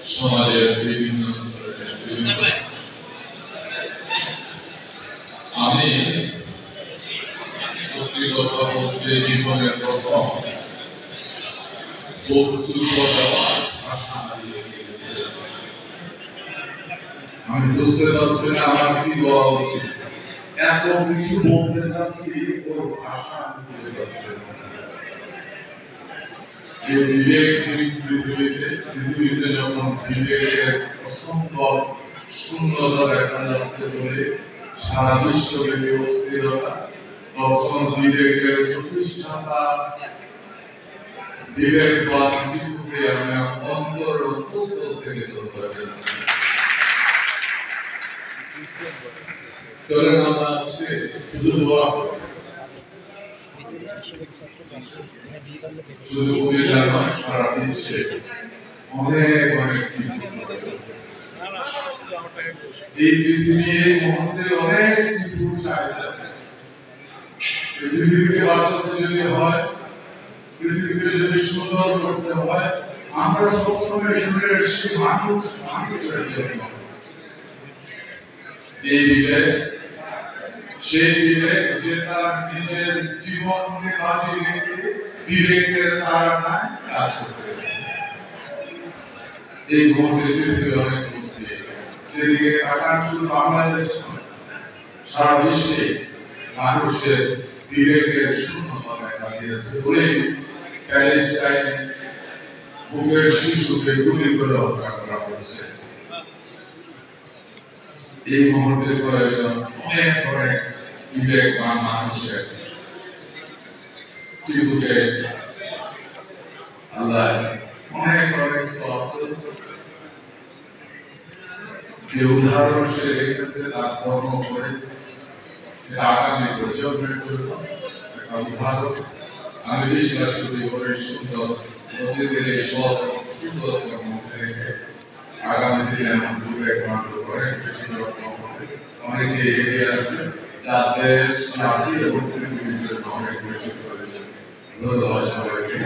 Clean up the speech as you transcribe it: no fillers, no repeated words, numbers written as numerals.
সমাজের বিভিন্ন স্তরের আমি সত্যি কথা বলতে জীবনের প্রথম বক্তব্য দেওয়ার আশা হারিয়ে গিয়েছে। আমি বুঝতে পারছি না আমার কি বলা উচিত। এত কিছু বলতে চাচ্ছি, ওর ভাষা আমি বুঝতে পারছি না। যে বিবেক পৃথিবীতে যখন বিবেকের অসম্ভব শূন্যতা দেখা যাচ্ছে বলে সারা বিশ্বব্যাপী অস্থিরতা, তখন বিবেকের প্রতিষ্ঠাতা বিবেকবান শিশুকে আমি অন্তর অন্তঃস্থল থেকে ধন্যবাদ। চলেন আমরা আজকে শুধু দোয়া করি, শুধু কুমিল্লা নয় সারা বিশ্বে অনেক অনেক এই পৃথিবী এই মুহূর্তে অনেক টিপুর চাহিদা। পৃথিবীকে বাঁচাতে যদি হয়, পৃথিবীকে যদি সুন্দর করতে হয়, আমরা সবসময় শুনে এসেছি মানুষ মানুষের জন্য। এই বিবেক, সেই বিবেক যে তার নিজের জীবনকে বাজি রেখে বিবেকের তাড়নায় কাজ করতে পারে। এই মুহূর্তে পৃথিবী অনেক বুঝছে, যেদিকে তাকান শুধু বাংলাদেশ নয়, সারা বিশ্বে মানুষের বিবেকের শূন্যতা দেখা দিয়েছে বলেই প্যালেস্টাইন বুকের শিশুকে গুলি করে হত্যা করা হচ্ছে। এই মুহূর্তে প্রয়োজন অনেক অনেক বিবেকবান মানুষের। টিপুকে আল্লাহ অনেক অনেক যে উদাহরণ সে রেখেছে তার কর্ম করে আগামী প্রজন্মের জন্য একটা উদাহরণ। আমি বিশ্বাস করি ওই সুন্দর অতীতের এই সব সুন্দর কর্ম রেখে আগামী দিনে আমার বিবেকবান অনেক বেশি যত্ন হবে, অনেকে এগিয়ে আসবে, যা দেশ জাতি এবং পৃথিবীর জন্য অনেক বেশি প্রয়োজন। ধন্যবাদ সবাইকে।